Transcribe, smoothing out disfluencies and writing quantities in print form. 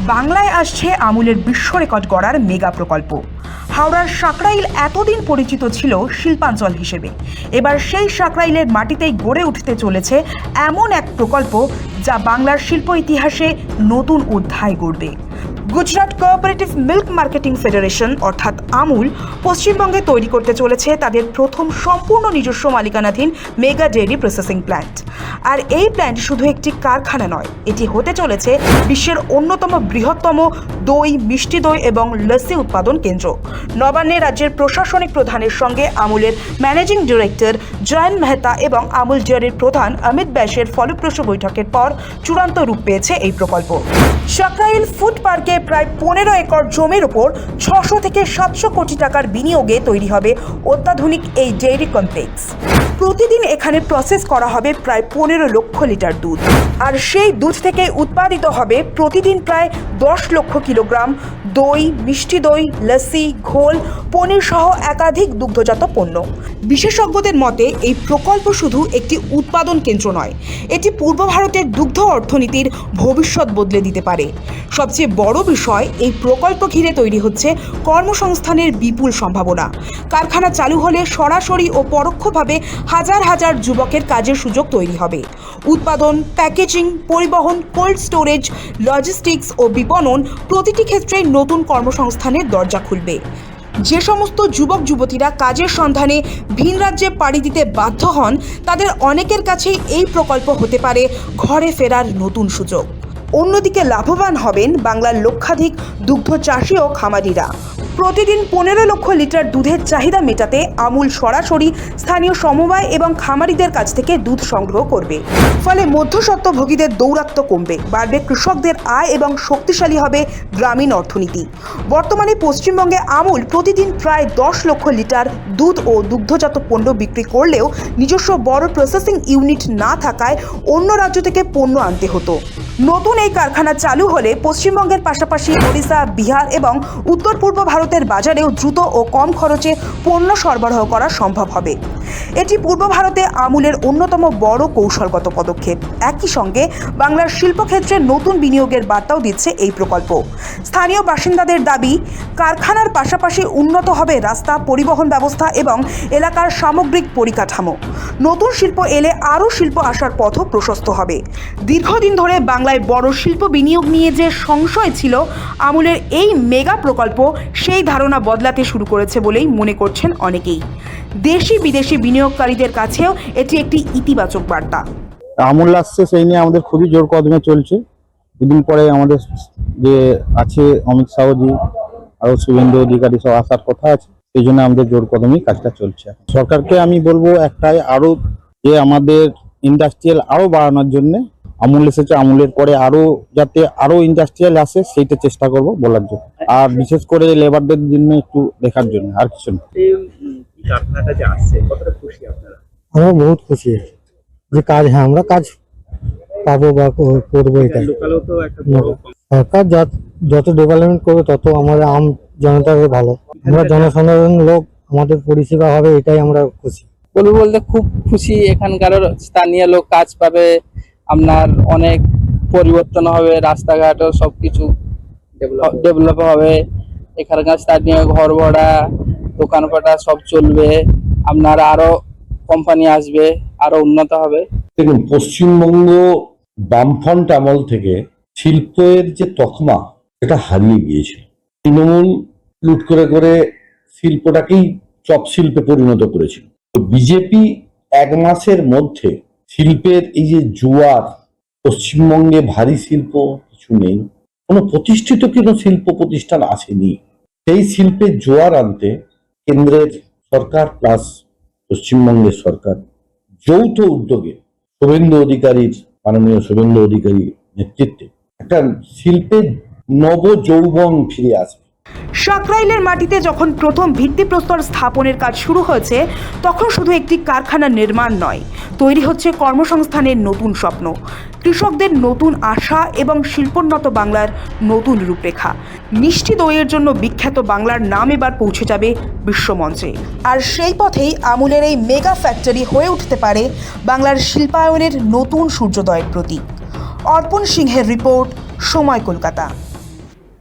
বাংলায় আসছে আমুলের বিশ্ব রেকর্ড গড়ার মেগা প্রকল্প। হাওড়ার সাকরাইল এতদিন পরিচিত ছিল শিল্পাঞ্চল হিসেবে, এবার সেই সাকরাইলের মাটিতেই গড়ে উঠতে চলেছে এমন এক প্রকল্প যা বাংলার শিল্প ইতিহাসে নতুন অধ্যায় গড়বে। Gujarat cooperative milk marketing federation অর্থাৎ আমুল পশ্চিমবঙ্গে তৈরি করতে চলেছে তাদের প্রথম সম্পূর্ণ নিজস্ব মালিকানাধীন মেগা ডেয়ারি প্রসেসিং প্ল্যান্ট। আর এই প্ল্যান্ট শুধু একটি কারখানা নয়, এটি হতে চলেছে বিশ্বের অন্যতম বৃহত্তম দই, মিষ্টি দই এবং লস্যি উৎপাদন কেন্দ্র। নবান্নে রাজ্যের প্রশাসনিক প্রধানের সঙ্গে আমুলের ম্যানেজিং ডিরেক্টর জয়ন্ত মেহতা এবং আমুল ডেয়ারির প্রধান অমিত ব্যাসের ফলপ্রসূ বৈঠকের পর চূড়ান্ত রূপ পেয়েছে এই প্রকল্প। সাকরাইল ফুড পার্কে প্রায় 15 একর জমির উপর 600 থেকে 700 কোটি টাকার বিনিয়োগে তৈরি হবে অত্যাধুনিক এই ডেইরি কমপ্লেক্স। প্রতিদিন এখানে প্রসেস করা হবে প্রায় 15 লক্ষ লিটার দুধ, আর সেই দুধ থেকে উৎপাদিত হবে প্রতিদিন প্রায় 10 লক্ষ কিলোগ্রাম দই, মিষ্টি দই, লস্যি, ঘোল, পনির সহ একাধিক দুগ্ধজাত পণ্য। বিশেষজ্ঞদের মতে এই প্রকল্প শুধু একটি উৎপাদন কেন্দ্র নয়, এটি পূর্ব ভারতের দুগ্ধ অর্থনীতির ভবিষ্যৎ বদলে দিতে পারে। সবচেয়ে বড় বিষয়, এই প্রকল্প ঘিরে তৈরি হচ্ছে কর্মসংস্থানের বিপুল সম্ভাবনা। কারখানা চালু হলে সরাসরি ও পরোক্ষভাবে হাজার হাজার যুবকের কাজের সুযোগ তৈরি হবে। উৎপাদন, প্যাকেজিং, পরিবহন, কোল্ড স্টোরেজ, লজিস্টিক্স ও বিপণন প্রতিটি ক্ষেত্রে নতুন কর্মসংস্থানের দরজা খুলবে। যে সমস্ত যুবক যুবতীরা কাজের সন্ধানে ভিন রাজ্যে পাড়ি দিতে বাধ্য হন, তাদের অনেকের কাছেই এই প্রকল্প হতে পারে ঘরে ফেরার নতুন সুযোগ। অন্যদিকে লাভবান হবেন বাংলার লক্ষাধিক দুগ্ধ চাষি ও খামারিরা। প্রতিদিন 15 লক্ষ লিটার দুধের চাহিদা মেটাতে আমুল সরাসরি স্থানীয় সমবায় এবং খামারিদের কাছ থেকে দুধ সংগ্রহ করবে। ফলে মধ্যস্বত্বভোগীদের দৌরাত্ম্য কমবে, বাড়বে কৃষকদের আয় এবং শক্তিশালী হবে গ্রামীণ অর্থনীতি। বর্তমানে পশ্চিমবঙ্গে আমুল প্রতিদিন প্রায় 10 লক্ষ লিটার দুধ ও দুগ্ধজাত পণ্য বিক্রি করলেও নিজস্ব বড় প্রসেসিং ইউনিট না থাকায় অন্য রাজ্য থেকে পণ্য আনতে হতো। নতুন এই কারখানা চালু হলে পশ্চিমবঙ্গের পাশাপাশি ওড়িশা, বিহার এবং উত্তর পূর্ব ভারতের বাজারেও দ্রুত ও কম খরচে পণ্য সরবরাহ করা সম্ভব হবে। এটি পূর্ব ভারতে আমুলের অন্যতম বড় কৌশলগত পদক্ষেপ। একই সঙ্গে বাংলার শিল্পক্ষেত্রে নতুন বিনিয়োগের বার্তাও দিচ্ছে এই প্রকল্প। স্থানীয় বাসিন্দাদের দাবি, কারখানার পাশাপাশি উন্নত হবে রাস্তা, পরিবহন ব্যবস্থা এবং এলাকার সামগ্রিক পরিকাঠামো। নতুন শিল্প এলে আরও শিল্প আসার পথও প্রশস্ত হবে। দীর্ঘদিন ধরে বাংলায় বড় শিল্প বিনিয়োগ নিয়ে যে সংশয় ছিল, আমুলের এই মেগা প্রকল্প সেই ধারণা বদলাতে শুরু করেছে বলেই মনে করছেন অনেকেই। দেশি বিদেশি বিনিয়োগকারীদের কাছেও এটি একটি ইতিবাচক বার্তা। আমুল আসছে, সেই নিয়ে আমাদের খুবই জোর কদমে চলছে। দুদিন পরে আমাদের যে আছে অমিত শাহজি, আরো শুভেন্দু অধিকারী সব আসার কথা আছে, সেই জন্য আমাদের জোর কদমেই কাজটা চলছে। সরকারকে আমি বলবো একটাই, আরো যে আমাদের ইন্ডাস্ট্রিয়াল আরো বাড়ানোর জন্য আমুল এসেছে, আমুলের পরে আরো যাতে আরো ইন্ডাস্ট্রিয়াল আসে সেইটা চেষ্টা করব বলার জন্য, আর বিশেষ করে লেবারদের জন্য একটু দেখার জন্য, আর কিছু না। কারখানাটা যে আসছে, কতটা খুশি আপনারা? আমরা বহুত খুশি আছি যে কাজ, হ্যাঁ আমরা কাজ পাবো বা করবো। এটা লোকালও তো একটা বড় সরকার যত ডেভেলপমেন্ট করবে তত আমাদের আম জনতার ভালো। আমরা জনসাধারণ লোক, আমাদের পরিষেবা হবে, এটাই আমরা খুশি। বলতে খুব খুশি। এখানকার স্থানীয় লোক কাজ পাবে, আপনার অনেক পরিবর্তন হবে, রাস্তাঘাটও সবকিছু ডেভেলপ হবে। এখানকার স্থানীয় ঘর ভাড়া, দোকানপাটা সব চলবে, আপনার আরো কোম্পানি আসবে, আরো উন্নত হবে। দেখুন, পশ্চিমবঙ্গ বামফ্রন্ট আমল থেকে শিল্পের যে তকমা, এটা হারিয়ে গিয়েছিল। তৃণমূল লুট করে করে শিল্পটাকেই চপ শিল্পে পরিণত করেছিল। তো বিজেপি 1 মাসের মধ্যে শিল্পের এই যে জোয়ার, পশ্চিমবঙ্গে ভারী শিল্প কিছু নেই, কোনো প্রতিষ্ঠিত কোনো শিল্প প্রতিষ্ঠান আসেনি। সেই শিল্পের জোয়ার আনতে কেন্দ্রের সরকার প্লাস পশ্চিমবঙ্গের সরকার যৌথ উদ্যোগে মাননীয় শুভেন্দু অধিকারীর নেতৃত্বে একটা শিল্পের নব যৌবন ফিরে আসবে। সাকরাইলের মাটিতে যখন প্রথম ভিত্তিপ্রস্তর স্থাপনের কাজ শুরু হয়েছে, তখন শুধু একটি কারখানা নির্মাণ নয়, তৈরি হচ্ছে কর্মসংস্থানের নতুন স্বপ্ন, কৃষকদের নতুন আশা এবং শিল্পোন্নত বাংলার নতুন রূপরেখা। মিষ্টি দইয়ের জন্য বিখ্যাত বাংলার নাম এবার পৌঁছে যাবে বিশ্বমঞ্চে। আর সেই পথেই আমুলের এই মেগা ফ্যাক্টরি হয়ে উঠতে পারে বাংলার শিল্পায়নের নতুন সূর্যোদয়ের প্রতীক। অর্পণ সিংহের রিপোর্ট, সময় কলকাতা।